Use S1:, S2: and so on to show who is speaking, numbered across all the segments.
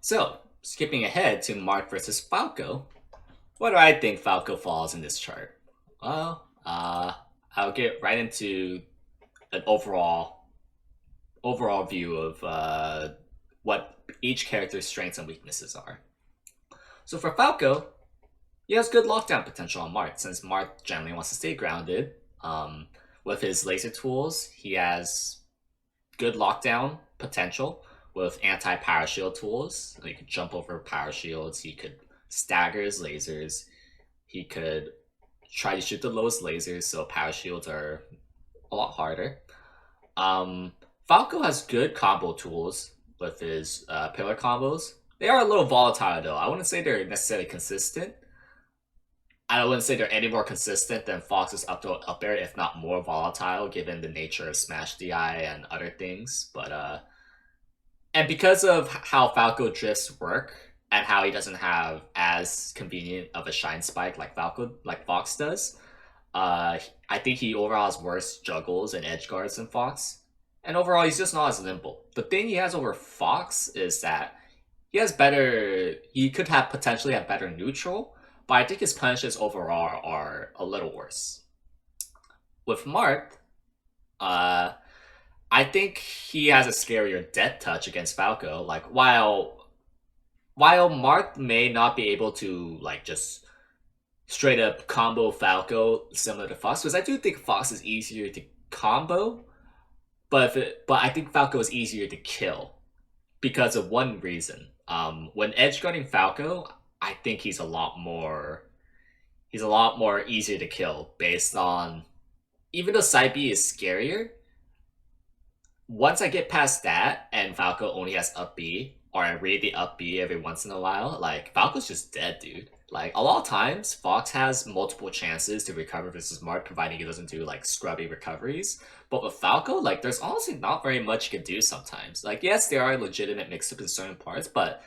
S1: So, skipping ahead to Marth versus Falco, what do I think Falco falls in this chart? Well, I'll get right into an overall view of what each character's strengths and weaknesses are. So for Falco, he has good lockdown potential on Marth, since Marth generally wants to stay grounded. With his laser tools, he has good lockdown potential with anti-power shield tools. He could jump over power shields, he could stagger his lasers, he could try to shoot the lowest lasers, so power shields are a lot harder. Um, Falco has good combo tools with his pillar combos. They are a little volatile though. I wouldn't say they're necessarily consistent. I wouldn't say they're any more consistent than Fox's up air, if not more volatile, given the nature of Smash DI and other things. And because of how Falco drifts work and how he doesn't have as convenient of a shine spike like Fox does, I think he overall has worse juggles and edge guards than Fox. And overall, he's just not as nimble. The thing he has over Fox is that he has better. He could have potentially have better neutral, but I think his punishes overall are a little worse. With Marth, uh, I think he has a scarier death touch against Falco. Like while Marth may not be able to like just straight up combo Falco similar to Fox, because I do think Fox is easier to combo, but I think Falco is easier to kill because of one reason. When edge guarding Falco, I think he's a lot more easier to kill based on, even though side B is scarier. Once I get past that and Falco only has up B, or I read the up B every once in a while, like Falco's just dead, dude. Like a lot of times, Fox has multiple chances to recover versus Marth, providing he doesn't do like scrubby recoveries. But with Falco, like there's honestly not very much you can do sometimes. Like yes, there are legitimate mix-ups in certain parts, but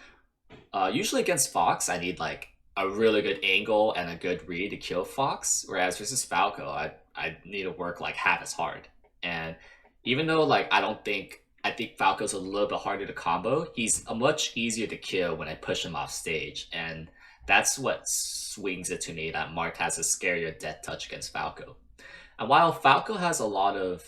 S1: usually against Fox, I need like a really good angle and a good read to kill Fox. Whereas versus Falco, I need to work like half as hard. And even though like I think Falco's a little bit harder to combo, he's a much easier to kill when I push him off stage. And that's what swings it to me that Marth has a scarier death touch against Falco. And while Falco has a lot of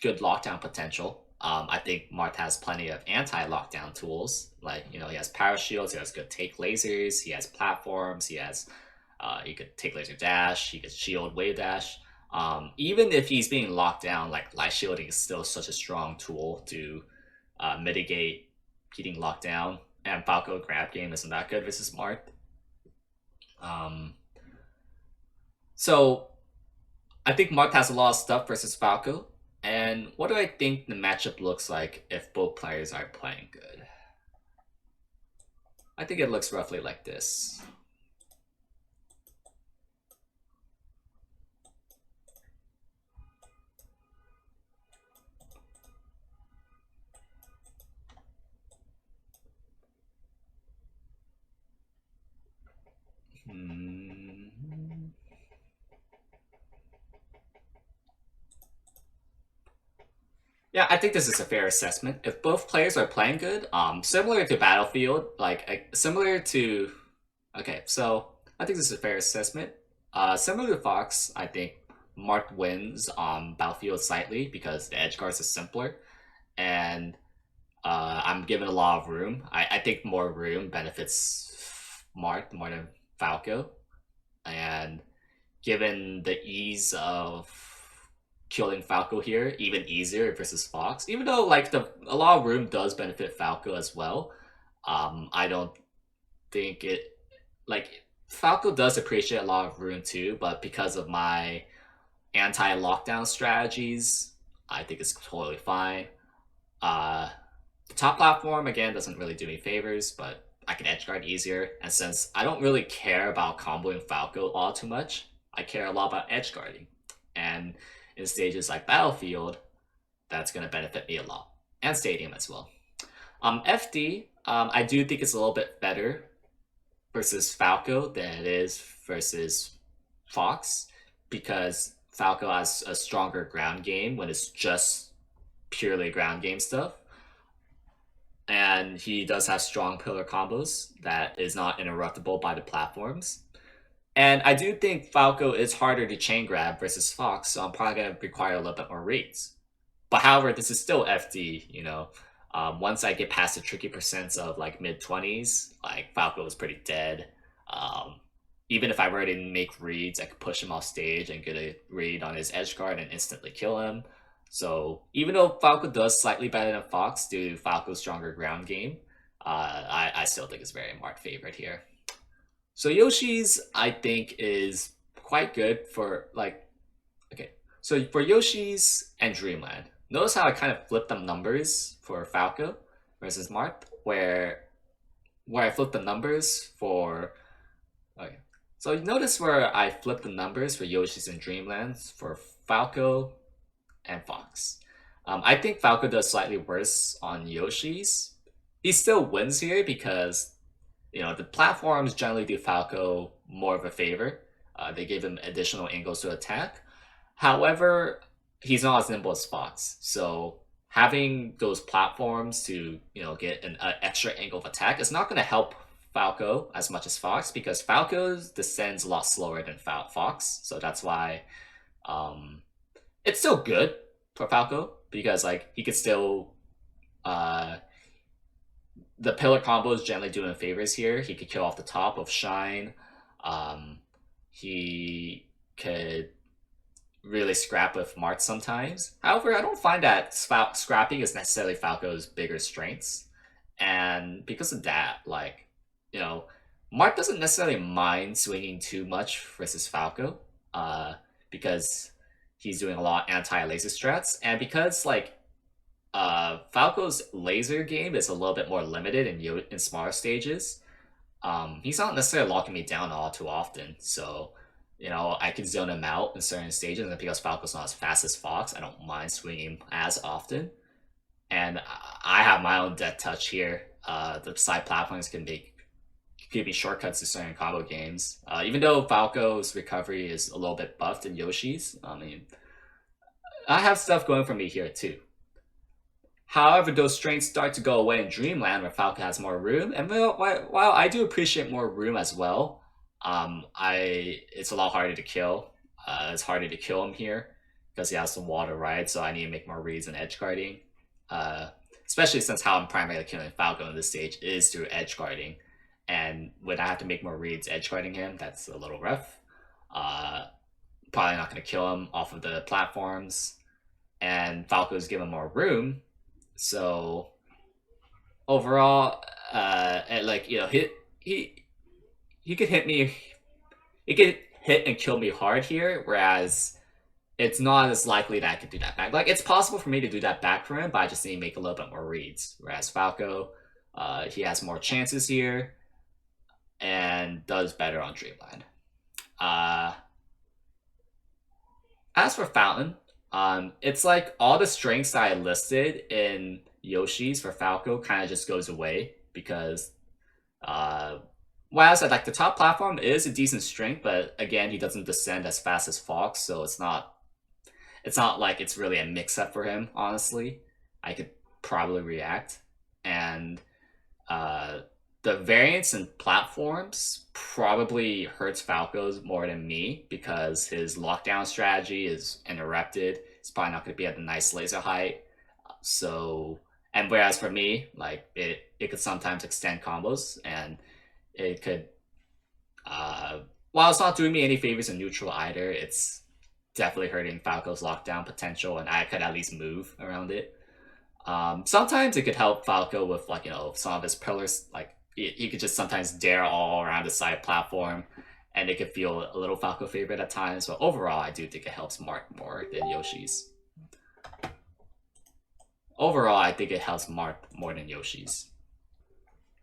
S1: good lockdown potential, I think Marth has plenty of anti-lockdown tools. Like, you know, he has power shields, he has good take lasers, he has platforms, he could take laser dash, he could shield wave dash. Even if he's being locked down, like light shielding is still such a strong tool to mitigate getting locked down. And Falco grab game isn't that good versus Marth. Um, so I think Marth has a lot of stuff versus Falco. And what do I think the matchup looks like if both players are playing good? I think it looks roughly like this. Yeah, I think this is a fair assessment. If both players are playing good, similar to Battlefield, similar to, okay, so I think this is a fair assessment. Similar to Fox, I think Marth wins on Battlefield slightly because the edge guards are simpler, and I'm given a lot of room. I think more room benefits Marth more than Falco, and given the ease of killing Falco here, even easier versus Fox. Even though like a lot of room does benefit Falco as well, I don't think it like Falco does appreciate a lot of room too, but because of my anti-lockdown strategies, I think it's totally fine. Uh, the top platform again doesn't really do me favors, but I can edge guard easier, and since I don't really care about comboing Falco all too much, I care a lot about edge guarding. And in stages like Battlefield, that's going to benefit me a lot. And Stadium as well. FD, I do think it's a little bit better versus Falco than it is versus Fox, because Falco has a stronger ground game when it's just purely ground game stuff. and he does have strong pillar combos that is not interruptible by the platforms. And I do think Falco is harder to chain grab versus Fox, so I'm probably going to require a little bit more reads. But however, this is still FD, you know. Once I get past the tricky percents of like mid 20s, like Falco is pretty dead. Um, Even if I were to make reads, I could push him off stage and get a read on his edge guard and instantly kill him. So even though Falco does slightly better than Fox due to Falco's stronger ground game, I still think it's very Marth favorite here. So Yoshi's, I think, is quite good for like, okay. So for Yoshi's and Dreamland, notice how I kind of flipped the numbers for Falco versus Marth, where I flipped the numbers for, okay. So notice where I flipped the numbers for Yoshi's and Dreamlands for Falco and Fox. I think Falco does slightly worse on Yoshi's. He still wins here because the platforms generally do Falco more of a favor. They give him additional angles to attack. However, he's not as nimble as Fox, so having those platforms to get an extra angle of attack is not going to help Falco as much as Fox because Falco descends a lot slower than Fox, so that's why it's still good for Falco because like he could still the pillar combos generally doing favors here. He could kill off the top of Shine. He could really scrap with Marth sometimes. However, I don't find that scrapping is necessarily Falco's bigger strengths. And because of that, like, Marth doesn't necessarily mind swinging too much versus Falco because he's doing a lot anti-laser strats. And because, like, Falco's laser game is a little bit more limited in smaller stages. He's not necessarily locking me down all too often, so I can zone him out in certain stages, and because Falco's not as fast as Fox, I don't mind swinging as often. And I have my own death touch here. The side platforms can give me shortcuts to certain combo games. Even though Falco's recovery is a little bit buffed in Yoshi's, I mean, I have stuff going for me here too. However, those strengths start to go away in Dreamland where Falco has more room. And while I do appreciate more room as well, it's a lot harder to kill. It's harder to kill him here because he has the water ride, so I need to make more reads and edge guarding. Especially since how I'm primarily killing Falco in this stage is through edge guarding. And when I have to make more reads edge guarding him, that's a little rough. Probably not going to kill him off of the platforms. And Falco's given more room. So overall, he could hit me. He could hit and kill me hard here, whereas it's not as likely that I could do that back. Like it's possible for me to do that back for him, but I just need to make a little bit more reads. Whereas Falco, he has more chances here and does better on Dreamland. As for Fountain. It's like all the strengths that I listed in Yoshi's for Falco kind of just goes away because, while I said like the top platform is a decent strength, but again he doesn't descend as fast as Fox, so it's not like it's really a mix-up for him. Honestly, I could probably react, and the variance in platforms probably hurts Falco's more than me because his lockdown strategy is interrupted. It's probably not going to be at a nice laser height. So, and whereas for me, like it could sometimes extend combos and it could, while it's not doing me any favors in neutral either, it's definitely hurting Falco's lockdown potential and I could at least move around it. Sometimes it could help Falco with like, some of his pillars, like he could just sometimes dare all around the side platform and it could feel a little Falco favorite at times, but overall I do think it helps Marth more than Yoshi's. Overall, I think it helps Marth more than Yoshi's.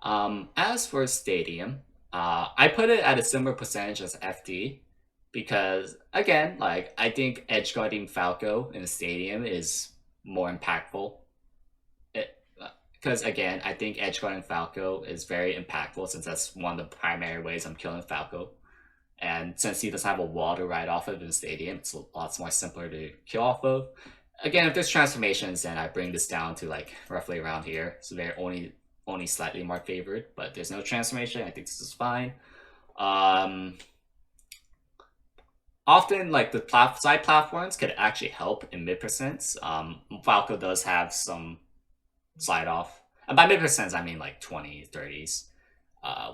S1: As for Stadium, I put it at a similar percentage as FD because, again, like I think edge guarding Falco in a Stadium is more impactful. Because again, I think edge guarding Falco is very impactful since that's one of the primary ways I'm killing Falco. And since he doesn't have a wall to ride off of in the Stadium, it's a lot more simpler to kill off of. Again, if there's transformations, then I bring this down to like roughly around here. So they're only slightly more favored, but if there's no transformation, I think this is fine. Often, like the side platforms could actually help in mid percents. Falco does have some slide off, and by mid percents I mean like 20s, 30s.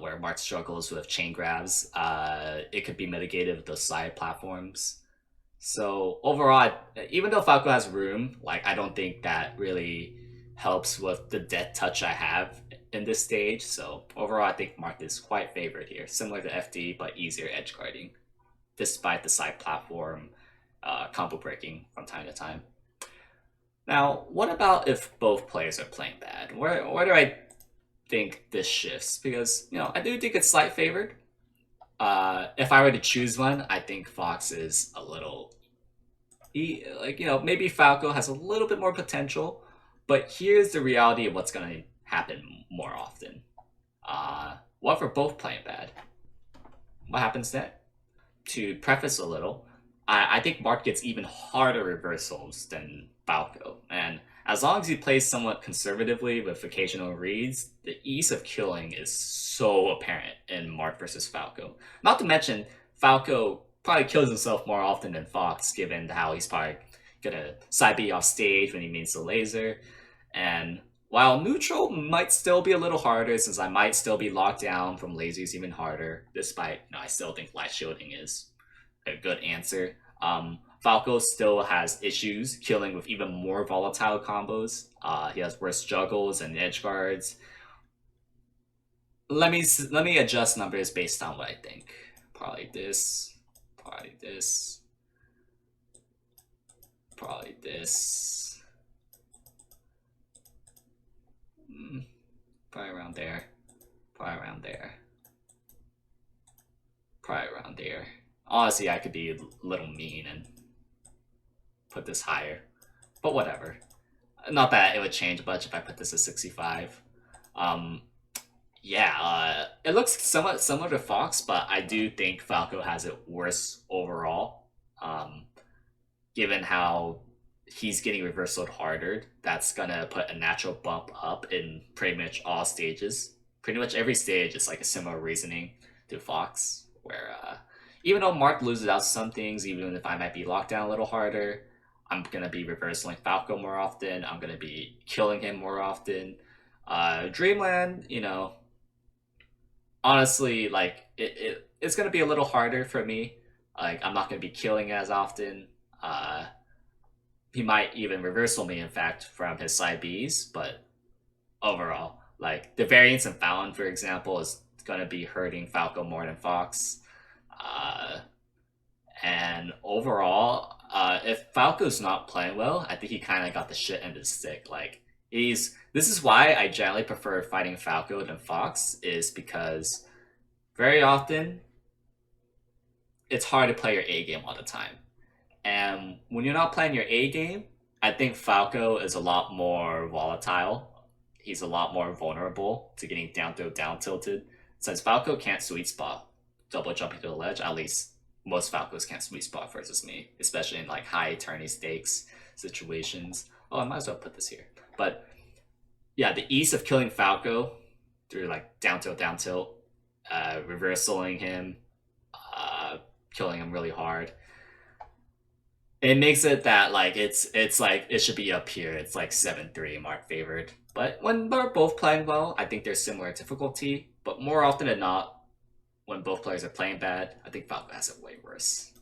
S1: Where Marth struggles with chain grabs, it could be mitigated with those side platforms. So overall, even though Falco has room, like I don't think that really helps with the death touch I have in this stage. So overall, I think Marth is quite favored here, similar to FD, but easier edge guarding, despite the side platform combo breaking from time to time. Now, what about if both players are playing bad? Where do I think this shifts? Because I do think it's slight favored. If I were to choose one, I think Fox is a little, maybe Falco has a little bit more potential, but here's the reality of what's going to happen more often. What if we're both playing bad? What happens then? To preface a little, I think Marth gets even harder reversals than Falco, and as long as he plays somewhat conservatively with occasional reads, the ease of killing is so apparent in Marth versus Falco. Not to mention, Falco probably kills himself more often than Fox, given how he's probably gonna side B off stage when he means the laser. And while neutral might still be a little harder, since I might still be locked down from lasers even harder, despite I still think light shielding is a good answer. Falco still has issues killing with even more volatile combos. He has worse juggles and edge guards. Let me adjust numbers based on what I think. Probably this, probably this, probably this. Probably around there. Probably around there. Probably around there. Honestly, I could be a little mean and put this higher, but whatever. Not that it would change much if I put this at 65. It looks somewhat similar to Fox, but I do think Falco has it worse overall. Given how he's getting reversal harder, that's gonna put a natural bump up in pretty much all stages. Pretty much every stage is like a similar reasoning to Fox, where even though Marth loses out some things, even if I might be locked down a little harder, I'm gonna be reversing Falco more often. I'm gonna be killing him more often. Dreamland, honestly, like it's gonna be a little harder for me. Like I'm not gonna be killing as often. He might even reversal me, in fact, from his side Bs, but overall, like the variance in Fallon, for example, is gonna be hurting Falco more than Fox. And overall, if Falco's not playing well, I think he kind of got the shit end of the stick. Like this is why I generally prefer fighting Falco than Fox, is because very often it's hard to play your A game all the time. And when you're not playing your A game, I think Falco is a lot more volatile. He's a lot more vulnerable to getting down tilted. Since Falco can't sweet spot double jumping to the ledge, at least most Falcos can't sweet spot versus me, especially in like high tourney stakes situations. Oh, I might as well put this here. But yeah, the ease of killing Falco through like down tilt, reversaling him, killing him really hard. It makes it that like it's like it should be up here. It's like 7-3 Marth favored. But when they're both playing well, I think they're similar difficulty. But more often than not, when both players are playing bad, I think Falco has it way worse.